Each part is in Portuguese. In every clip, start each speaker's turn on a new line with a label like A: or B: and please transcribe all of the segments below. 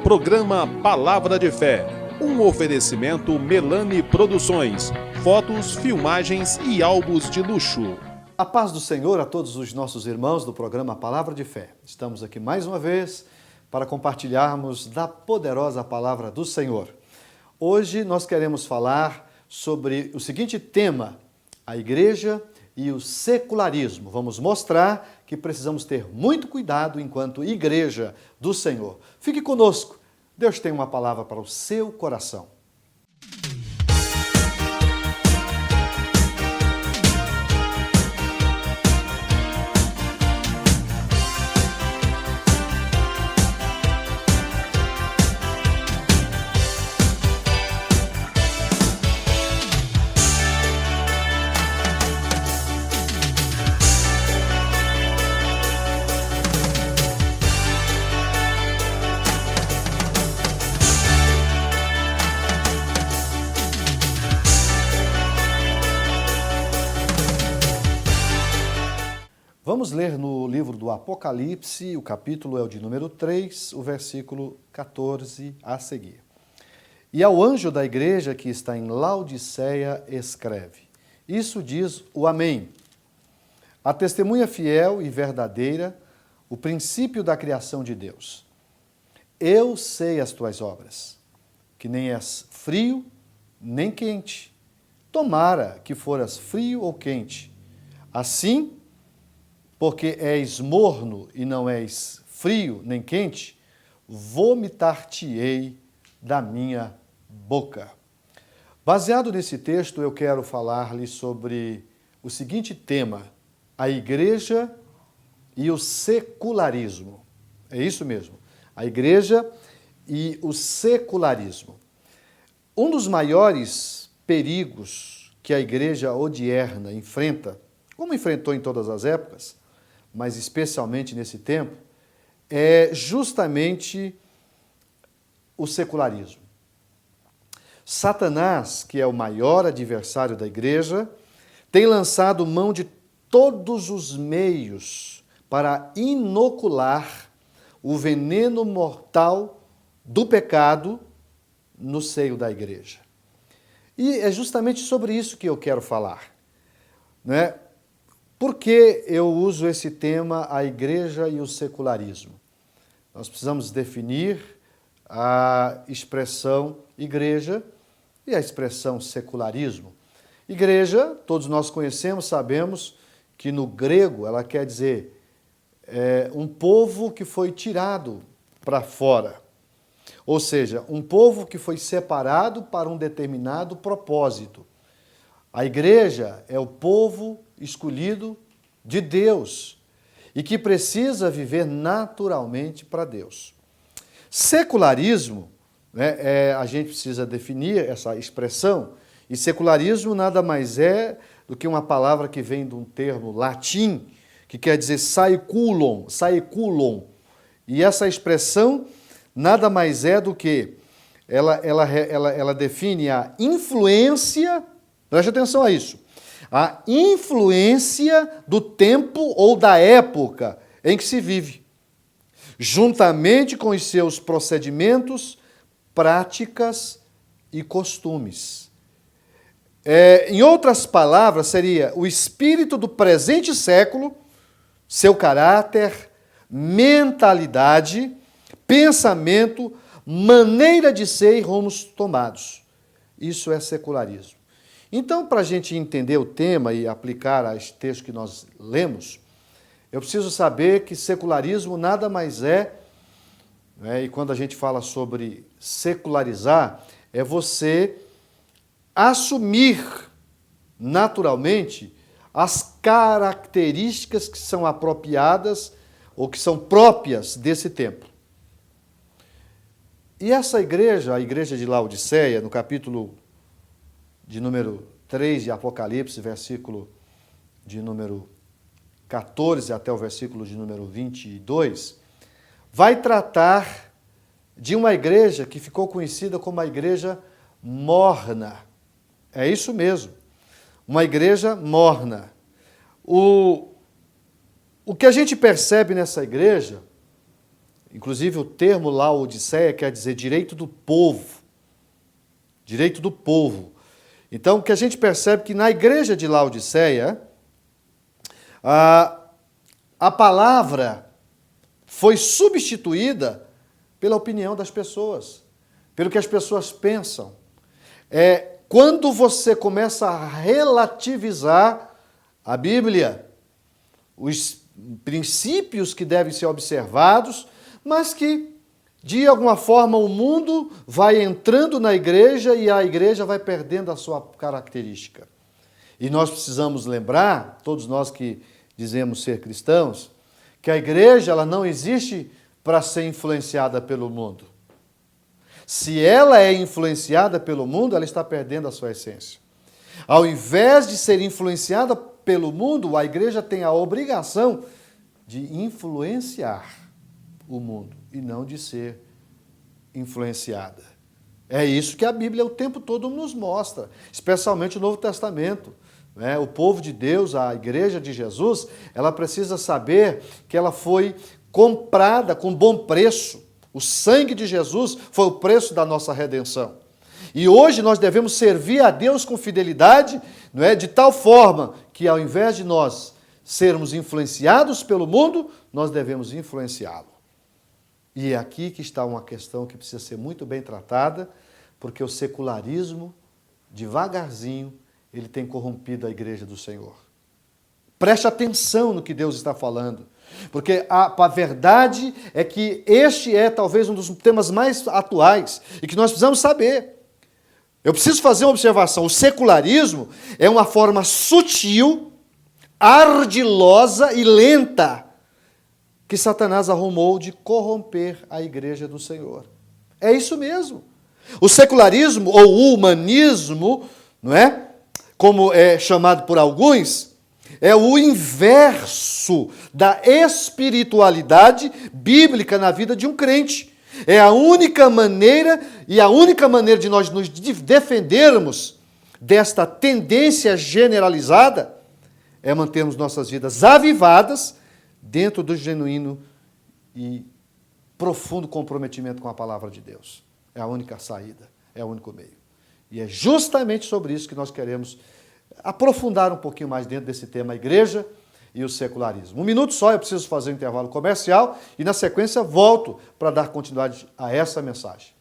A: Programa Palavra de Fé, um oferecimento Melani Produções, fotos, filmagens e álbuns de luxo.
B: A paz do Senhor a todos os nossos irmãos do programa Palavra de Fé. Estamos aqui mais uma vez para compartilharmos da poderosa palavra do Senhor. Hoje nós queremos falar sobre o seguinte tema: a igreja e o secularismo. Vamos mostrar que precisamos ter muito cuidado enquanto igreja do Senhor. Fique conosco, Deus tem uma palavra para o seu coração. Vamos ler no livro do Apocalipse, o capítulo é o de número 3, o versículo 14 a seguir. E ao anjo da igreja que está em Laodiceia escreve: isso diz o Amém, a testemunha fiel e verdadeira, o princípio da criação de Deus. Eu sei as tuas obras, que nem és frio nem quente. Tomara que foras frio ou quente. Assim, porque és morno e não és frio nem quente, vomitar-te-ei da minha boca. Baseado nesse texto, eu quero falar-lhe sobre o seguinte tema: a igreja e o secularismo. É isso mesmo, a igreja e o secularismo. Um dos maiores perigos que a igreja odierna enfrenta, como enfrentou em todas as épocas, mas especialmente nesse tempo, é justamente o secularismo. Satanás, que é o maior adversário da igreja, tem lançado mão de todos os meios para inocular o veneno mortal do pecado no seio da igreja. E é justamente sobre isso que eu quero falar, né? Por que eu uso esse tema, a igreja e o secularismo? Nós precisamos definir a expressão igreja e a expressão secularismo. Igreja, todos nós conhecemos, sabemos que no grego ela quer dizer um povo que foi tirado para fora. Ou seja, um povo que foi separado para um determinado propósito. A igreja é o povo escolhido de Deus e que precisa viver naturalmente para Deus. Secularismo, né, a gente precisa definir essa expressão, e secularismo nada mais é do que uma palavra que vem de um termo latim, que quer dizer saeculum, e essa expressão nada mais é do que ela define a influência. Preste atenção a isso. A influência do tempo ou da época em que se vive, juntamente com os seus procedimentos, práticas e costumes. Em outras palavras, seria o espírito do presente século, seu caráter, mentalidade, pensamento, maneira de ser e rumos tomados. Isso é secularismo. Então, para a gente entender o tema e aplicar aos textos que nós lemos, eu preciso saber que secularismo nada mais é, e quando a gente fala sobre secularizar, é você assumir naturalmente as características que são apropriadas ou que são próprias desse tempo. E essa igreja, a igreja de Laodiceia, no capítulo de número 3 de Apocalipse, versículo de número 14 até o versículo de número 22, vai tratar de uma igreja que ficou conhecida como a igreja morna. É isso mesmo, uma igreja morna. O que a gente percebe nessa igreja, Inclusive, o termo Laodiceia quer dizer direito do povo. Direito do povo. Então, o que a gente percebe que na igreja de Laodiceia, a palavra foi substituída pela opinião das pessoas, pelo que as pessoas pensam. Quando você começa a relativizar a Bíblia, os princípios que devem ser observados, mas que, de alguma forma, o mundo vai entrando na igreja e a igreja vai perdendo a sua característica. E nós precisamos lembrar, todos nós que dizemos ser cristãos, que a igreja ela não existe para ser influenciada pelo mundo. Se ela é influenciada pelo mundo, ela está perdendo a sua essência. Ao invés de ser influenciada pelo mundo, a igreja tem a obrigação de influenciar o mundo e não de ser influenciada. É isso que a Bíblia o tempo todo nos mostra, especialmente o Novo Testamento. O povo de Deus, a igreja de Jesus, ela precisa saber que ela foi comprada com bom preço. O sangue de Jesus foi o preço da nossa redenção. E hoje nós devemos servir a Deus com fidelidade, de tal forma que ao invés de nós sermos influenciados pelo mundo, nós devemos influenciá-lo. E é aqui que está uma questão que precisa ser muito bem tratada, porque o secularismo, devagarzinho, ele tem corrompido a igreja do Senhor. Preste atenção no que Deus está falando, porque a verdade é que este é talvez um dos temas mais atuais e que nós precisamos saber. Eu preciso fazer uma observação. O secularismo é uma forma sutil, ardilosa e lenta que Satanás arrumou de corromper a igreja do Senhor. É isso mesmo. O secularismo ou o humanismo, como é chamado por alguns, é o inverso da espiritualidade bíblica na vida de um crente. É a única maneira de nós nos defendermos desta tendência generalizada é mantermos nossas vidas avivadas dentro do genuíno e profundo comprometimento com a palavra de Deus. É a única saída, é o único meio. E é justamente sobre isso que nós queremos aprofundar um pouquinho mais dentro desse tema, a igreja e o secularismo. 1 minuto só, eu preciso fazer um intervalo comercial e na sequência volto para dar continuidade a essa mensagem.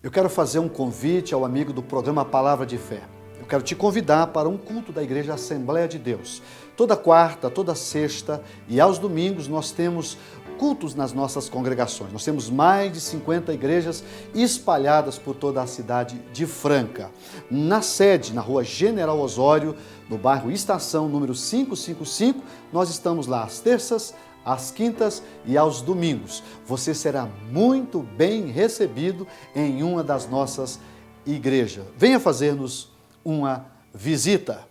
B: Eu quero fazer um convite ao amigo do programa Palavra de Fé. Eu quero te convidar para um culto da Igreja Assembleia de Deus. Toda quarta, toda sexta e aos domingos nós temos cultos nas nossas congregações. Nós temos mais de 50 igrejas espalhadas por toda a cidade de Franca. Na sede, na rua General Osório, no bairro Estação, número 555, nós estamos lá às terças, às quintas e aos domingos. Você será muito bem recebido em uma das nossas igrejas. Venha fazer-nos uma visita.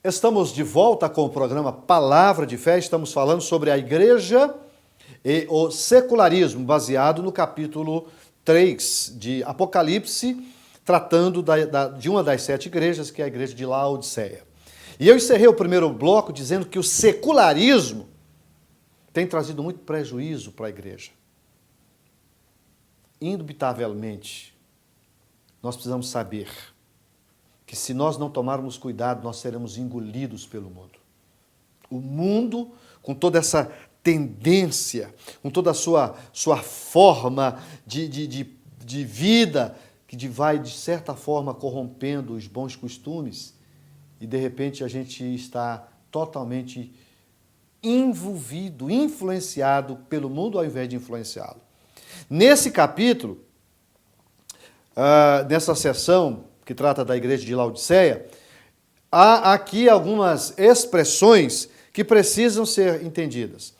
B: Estamos de volta com o programa Palavra de Fé. Estamos falando sobre a igreja e o secularismo, baseado no capítulo 3 de Apocalipse, tratando de uma das 7 igrejas, que é a igreja de Laodiceia. E eu encerrei o primeiro bloco dizendo que o secularismo tem trazido muito prejuízo para a igreja. Indubitavelmente, nós precisamos saber que se nós não tomarmos cuidado, nós seremos engolidos pelo mundo. O mundo, com toda essa tendência, com toda a sua forma de vida, que vai, de certa forma, corrompendo os bons costumes, e de repente a gente está totalmente envolvido, influenciado pelo mundo ao invés de influenciá-lo. Nesse capítulo, nessa sessão que trata da igreja de Laodiceia, há aqui algumas expressões que precisam ser entendidas.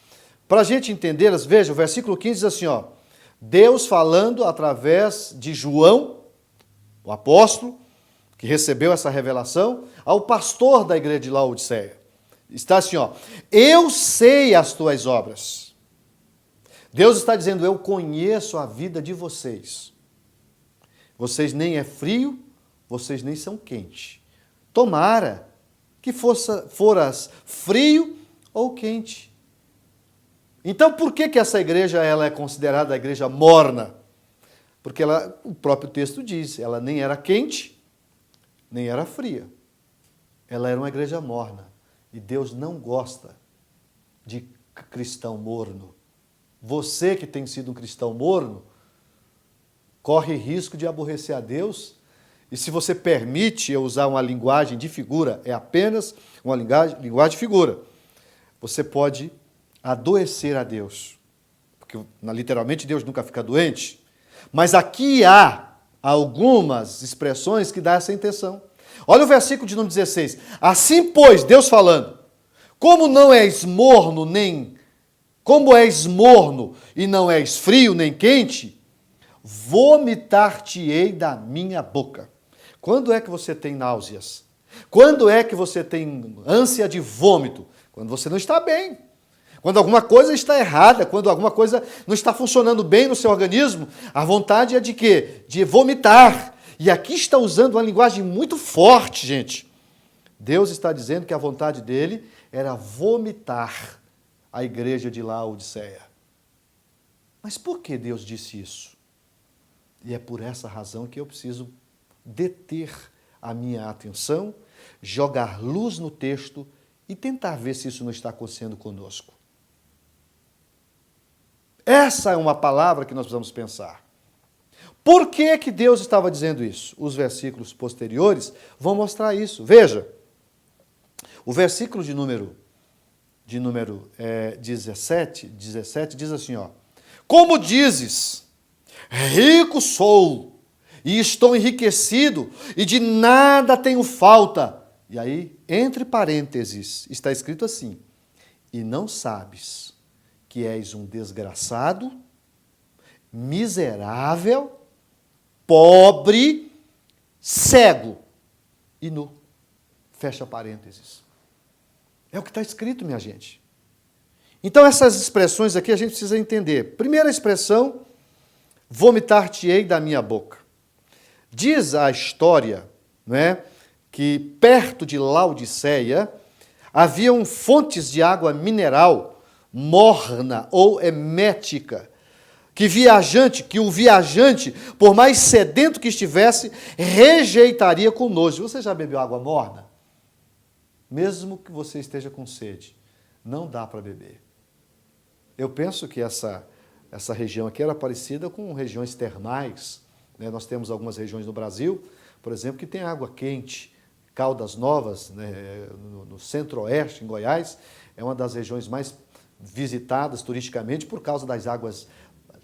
B: Para a gente entendê-las, veja, o versículo 15 diz assim, ó, Deus falando através de João, o apóstolo, que recebeu essa revelação, ao pastor da igreja de Laodiceia. Está assim, ó, eu sei as tuas obras. Deus está dizendo, eu conheço a vida de vocês. Vocês nem é frio, vocês nem são quente. Tomara que foras frio ou quente. Então, por que essa igreja ela é considerada a igreja morna? Porque o próprio texto diz, ela nem era quente, nem era fria. Ela era uma igreja morna. E Deus não gosta de cristão morno. Você que tem sido um cristão morno, corre risco de aborrecer a Deus. E se você permite eu usar uma linguagem de figura, é apenas uma linguagem de figura, você pode adoecer a Deus. Porque literalmente Deus nunca fica doente. Mas aqui há algumas expressões que dão essa intenção. Olha o versículo de número 16. Assim, pois, Deus falando, como és morno e não és frio nem quente, vomitar-te-ei da minha boca. Quando é que você tem náuseas? Quando é que você tem ânsia de vômito? Quando você não está bem. Quando alguma coisa está errada, quando alguma coisa não está funcionando bem no seu organismo, a vontade é de quê? De vomitar. E aqui está usando uma linguagem muito forte, gente. Deus está dizendo que a vontade dele era vomitar a igreja de Laodiceia. Mas por que Deus disse isso? E é por essa razão que eu preciso deter a minha atenção, jogar luz no texto e tentar ver se isso não está acontecendo conosco. Essa é uma palavra que nós precisamos pensar. Por que Deus estava dizendo isso? Os versículos posteriores vão mostrar isso. Veja, o versículo de número 17 diz assim, ó, como dizes, rico sou, e estou enriquecido, e de nada tenho falta. E aí, entre parênteses, está escrito assim, e não sabes que és um desgraçado, miserável, pobre, cego e nu. Fecha parênteses. É o que está escrito, minha gente. Então, essas expressões aqui a gente precisa entender. Primeira expressão, vomitar-te-ei da minha boca. Diz a história, não é, que perto de Laodiceia haviam fontes de água mineral morna ou emética, que o viajante, por mais sedento que estivesse, rejeitaria com nojo. Você já bebeu água morna? Mesmo que você esteja com sede, não dá para beber. Eu penso que essa região aqui era parecida com regiões termais. Né? Nós temos algumas regiões no Brasil, por exemplo, que tem água quente. Caldas Novas, né, no centro-oeste, em Goiás, é uma das regiões mais visitadas turisticamente por causa das águas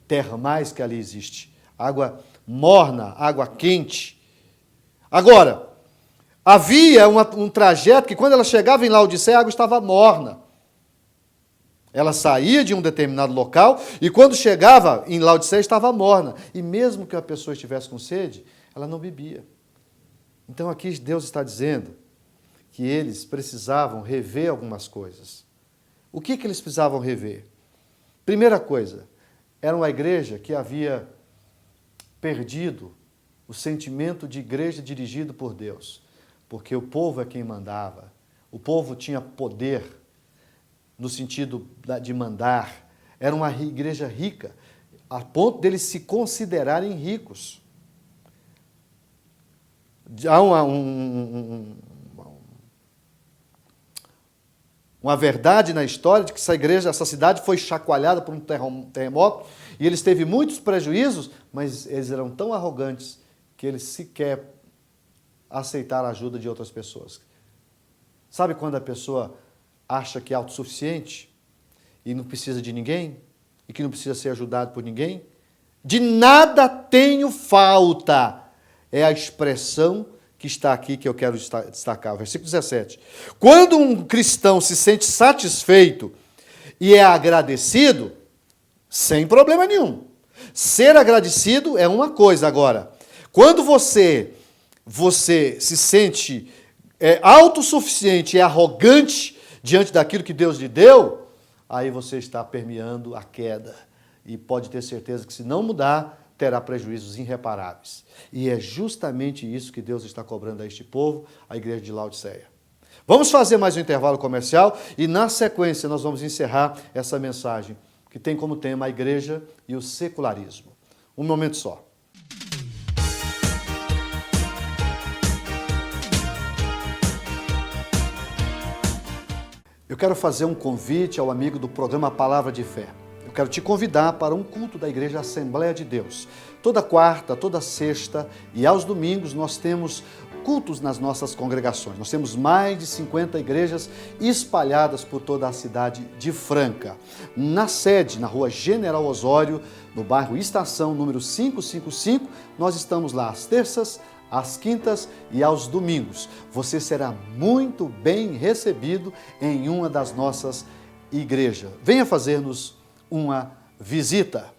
B: termais que ali existe. Água morna, água quente. Agora, havia um trajeto que quando ela chegava em Laodiceia, a água estava morna. Ela saía de um determinado local e quando chegava em Laodiceia estava morna. E mesmo que a pessoa estivesse com sede, ela não bebia. Então aqui Deus está dizendo que eles precisavam rever algumas coisas. O que eles precisavam rever? Primeira coisa, era uma igreja que havia perdido o sentimento de igreja dirigido por Deus, porque o povo é quem mandava, o povo tinha poder no sentido de mandar, era uma igreja rica, a ponto deles se considerarem ricos. Há uma verdade na história de que essa cidade foi chacoalhada por um terremoto e eles teve muitos prejuízos, mas eles eram tão arrogantes que eles sequer aceitaram a ajuda de outras pessoas. Sabe quando a pessoa acha que é autossuficiente e não precisa de ninguém e que não precisa ser ajudado por ninguém? De nada tenho falta. é a expressão que está aqui que eu quero destacar. Versículo 17. Quando um cristão se sente satisfeito e é agradecido, sem problema nenhum. Ser agradecido é uma coisa. Agora, quando você se sente autossuficiente e arrogante diante daquilo que Deus lhe deu, aí você está permeando a queda. E pode ter certeza que se não mudar, terá prejuízos irreparáveis. E é justamente isso que Deus está cobrando a este povo, a igreja de Laodiceia. Vamos fazer mais um intervalo comercial e na sequência nós vamos encerrar essa mensagem que tem como tema a igreja e o secularismo. Um momento só. Eu quero fazer um convite ao amigo do programa Palavra de Fé. Eu quero te convidar para um culto da Igreja Assembleia de Deus. Toda quarta, toda sexta e aos domingos nós temos cultos nas nossas congregações. Nós temos mais de 50 igrejas espalhadas por toda a cidade de Franca. Na sede, na rua General Osório, no bairro Estação, número 555, nós estamos lá às terças, às quintas e aos domingos. Você será muito bem recebido em uma das nossas igrejas. Venha fazer-nos uma visita.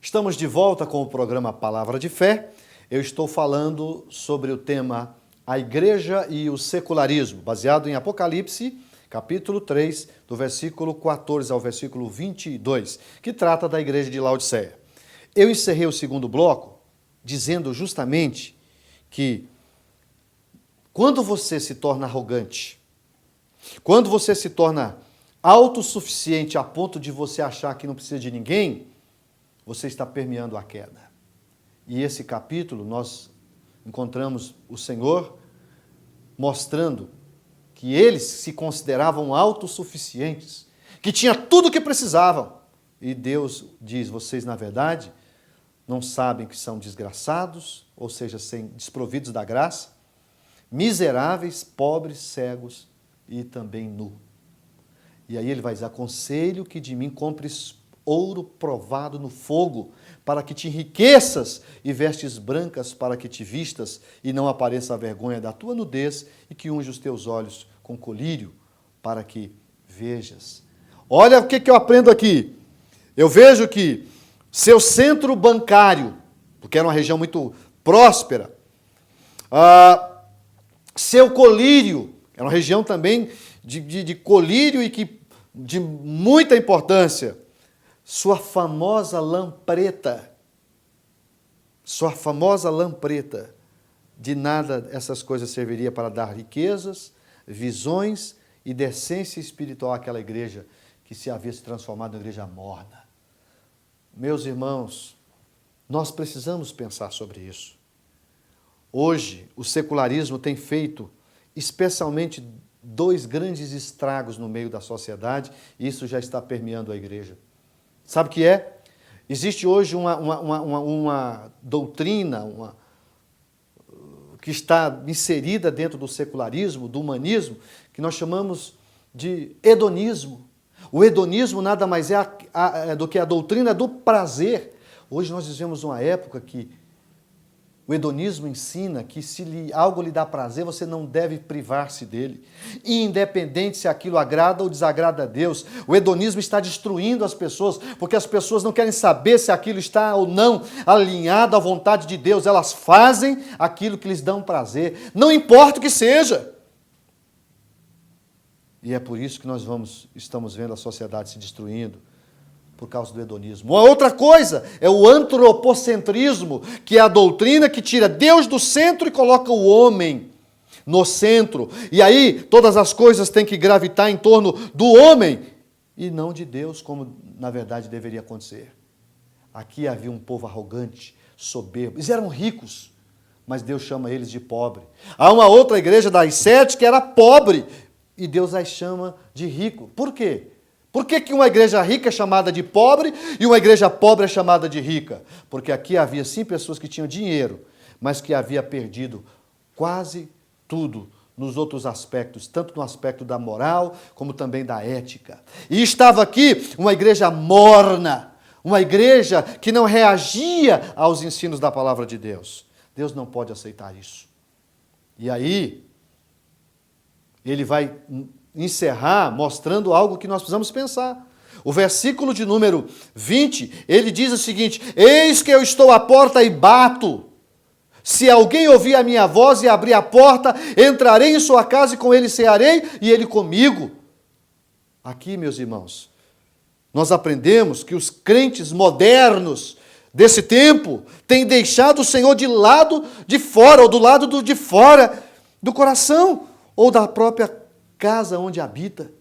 B: Estamos de volta com o programa Palavra de Fé. Eu estou falando sobre o tema A Igreja e o Secularismo, baseado em Apocalipse, capítulo 3, do versículo 14 ao versículo 22, que trata da igreja de Laodiceia. Eu encerrei o segundo bloco dizendo justamente que quando você se torna arrogante, quando você se torna autossuficiente a ponto de você achar que não precisa de ninguém, você está permeando a queda. E esse capítulo nós encontramos o Senhor mostrando que eles se consideravam autossuficientes, que tinha tudo o que precisavam. E Deus diz, vocês na verdade não sabem que são desgraçados, ou seja, desprovidos da graça, miseráveis, pobres, cegos e também nu. E aí ele vai dizer, aconselho que de mim compres ouro provado no fogo, para que te enriqueças, e vestes brancas para que te vistas, e não apareça a vergonha da tua nudez, e que unja os teus olhos com colírio, para que vejas. Olha o que eu aprendo aqui. Eu vejo que seu centro bancário, porque era uma região muito próspera, seu colírio, era uma região também de colírio e de muita importância, sua famosa lampreta, de nada essas coisas serviria para dar riquezas, visões e decência espiritual àquela igreja que se havia se transformado em igreja morna. Meus irmãos, nós precisamos pensar sobre isso. Hoje, o secularismo tem feito especialmente 2 grandes estragos no meio da sociedade, e isso já está permeando a igreja. Sabe o que é? Existe hoje uma doutrina que está inserida dentro do secularismo, do humanismo, que nós chamamos de hedonismo. O hedonismo nada mais é do que a doutrina do prazer. Hoje nós vivemos uma época que o hedonismo ensina que se algo lhe dá prazer, você não deve privar-se dele, independente se aquilo agrada ou desagrada a Deus. O hedonismo está destruindo as pessoas, porque as pessoas não querem saber se aquilo está ou não alinhado à vontade de Deus. Elas fazem aquilo que lhes dá prazer, não importa o que seja. E é por isso que nós estamos vendo a sociedade se destruindo, por causa do hedonismo. Uma outra coisa é o antropocentrismo, que é a doutrina que tira Deus do centro e coloca o homem no centro. E aí todas as coisas têm que gravitar em torno do homem e não de Deus, como na verdade deveria acontecer. Aqui havia um povo arrogante, soberbo. Eles eram ricos, mas Deus chama eles de pobre. Há uma outra igreja das 7 que era pobre e Deus as chama de rico. Por quê? Por que uma igreja rica é chamada de pobre e uma igreja pobre é chamada de rica? Porque aqui havia sim pessoas que tinham dinheiro, mas que havia perdido quase tudo nos outros aspectos, tanto no aspecto da moral como também da ética. E estava aqui uma igreja morna, uma igreja que não reagia aos ensinos da palavra de Deus. Deus não pode aceitar isso. E aí, ele vai encerrar mostrando algo que nós precisamos pensar. O versículo de número 20, ele diz o seguinte: eis que eu estou à porta e bato. Se alguém ouvir a minha voz e abrir a porta, entrarei em sua casa e com ele cearei e ele comigo. Aqui, meus irmãos, nós aprendemos que os crentes modernos desse tempo têm deixado o Senhor de lado de fora, ou do lado de fora do coração, ou da própria casa onde habita.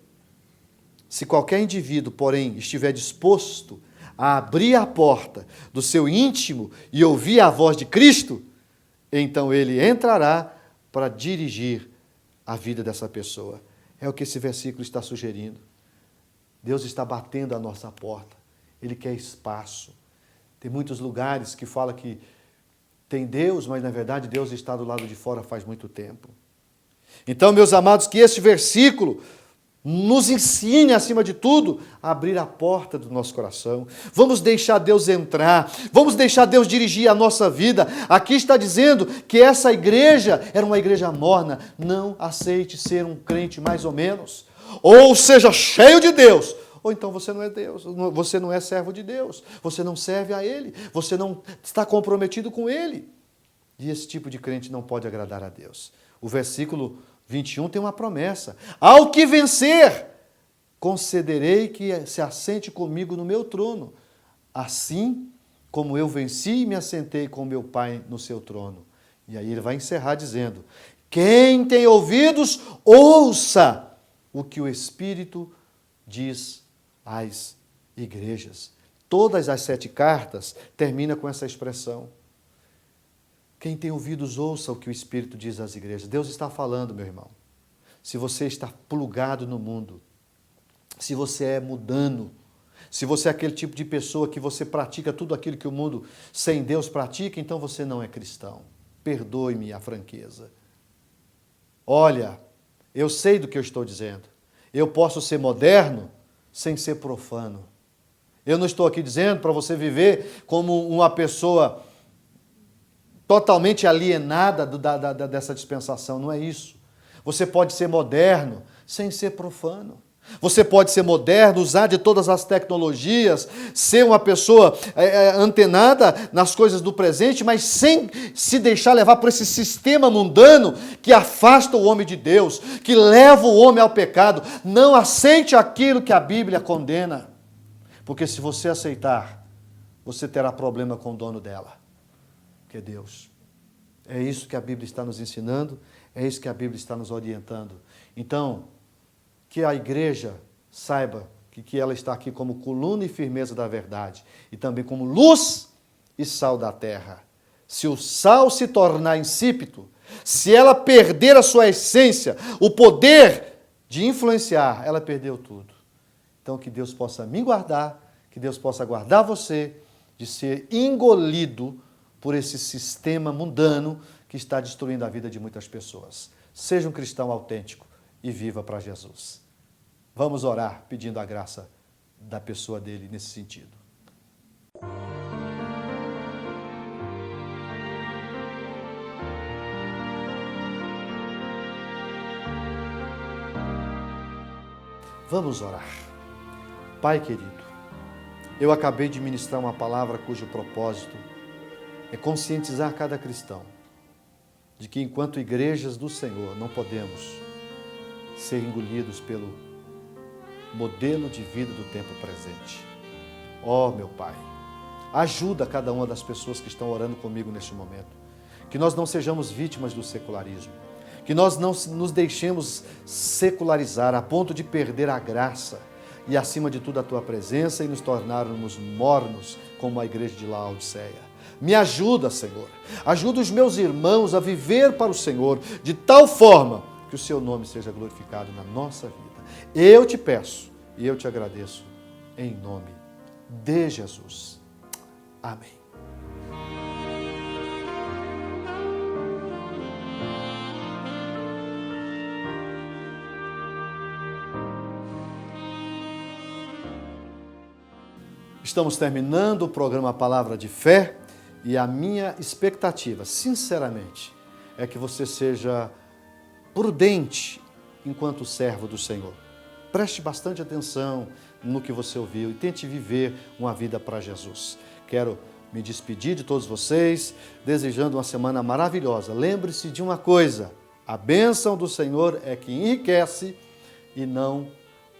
B: Se qualquer indivíduo, porém, estiver disposto a abrir a porta do seu íntimo e ouvir a voz de Cristo, então ele entrará para dirigir a vida dessa pessoa. É o que esse versículo está sugerindo. Deus está batendo a nossa porta. Ele quer espaço. Tem muitos lugares que fala que tem Deus, mas na verdade Deus está do lado de fora faz muito tempo. Então, meus amados, que este versículo nos ensine, acima de tudo, a abrir a porta do nosso coração. Vamos deixar Deus entrar, vamos deixar Deus dirigir a nossa vida. Aqui está dizendo que essa igreja era uma igreja morna. Não aceite ser um crente mais ou menos. Ou seja cheio de Deus, ou então você não é Deus, você não é servo de Deus, você não serve a Ele, você não está comprometido com Ele. E esse tipo de crente não pode agradar a Deus. O versículo 21 tem uma promessa: ao que vencer, concederei que se assente comigo no meu trono, assim como eu venci e me assentei com meu Pai no seu trono. E aí ele vai encerrar dizendo: quem tem ouvidos, ouça o que o Espírito diz às igrejas. Todas as 7 cartas terminam com essa expressão. Quem tem ouvidos, ouça o que o Espírito diz às igrejas. Deus está falando, meu irmão. Se você está plugado no mundo, se você é mundano, se você é aquele tipo de pessoa que você pratica tudo aquilo que o mundo sem Deus pratica, então você não é cristão. Perdoe-me a franqueza. Olha, eu sei do que eu estou dizendo. Eu posso ser moderno sem ser profano. Eu não estou aqui dizendo para você viver como uma pessoa totalmente alienada dessa dispensação, não é isso. Você pode ser moderno sem ser profano. Você pode ser moderno, usar de todas as tecnologias, ser uma pessoa antenada nas coisas do presente, mas sem se deixar levar por esse sistema mundano que afasta o homem de Deus, que leva o homem ao pecado. Não aceite aquilo que a Bíblia condena, porque se você aceitar, você terá problema com o dono dela, que é Deus. É isso que a Bíblia está nos ensinando, é isso que a Bíblia está nos orientando. Então, que a igreja saiba que ela está aqui como coluna e firmeza da verdade, e também como luz e sal da terra. Se o sal se tornar insípido, se ela perder a sua essência, o poder de influenciar, ela perdeu tudo. Então, que Deus possa me guardar, que Deus possa guardar você de ser engolido por esse sistema mundano que está destruindo a vida de muitas pessoas. Seja um cristão autêntico e viva para Jesus. Vamos orar pedindo a graça da pessoa dele nesse sentido. Vamos orar. Pai querido, eu acabei de ministrar uma palavra cujo propósito é conscientizar cada cristão de que enquanto igrejas do Senhor não podemos ser engolidos pelo modelo de vida do tempo presente. Ó, meu Pai, ajuda cada uma das pessoas que estão orando comigo neste momento. Que nós não sejamos vítimas do secularismo. Que nós não nos deixemos secularizar a ponto de perder a graça e, acima de tudo, a Tua presença e nos tornarmos mornos como a igreja de Laodiceia. Me ajuda, Senhor. Ajuda os meus irmãos a viver para o Senhor de tal forma que o Seu nome seja glorificado na nossa vida. Eu te peço e eu te agradeço em nome de Jesus. Amém. Estamos terminando o programa Palavra de Fé e a minha expectativa, sinceramente, é que você seja prudente enquanto servo do Senhor. Preste bastante atenção no que você ouviu e tente viver uma vida para Jesus. Quero me despedir de todos vocês, desejando uma semana maravilhosa. Lembre-se de uma coisa, a bênção do Senhor é que enriquece e não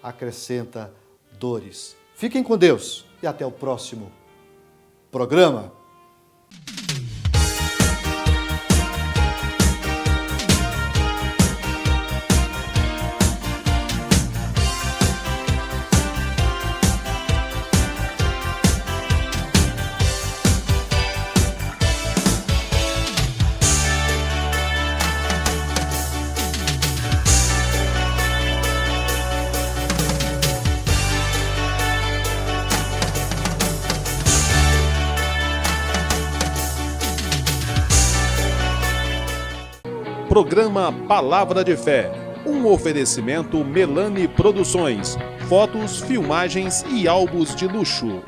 B: acrescenta dores. Fiquem com Deus e até o próximo programa.
A: Programa Palavra de Fé, um oferecimento Melani Produções, fotos, filmagens e álbuns de luxo.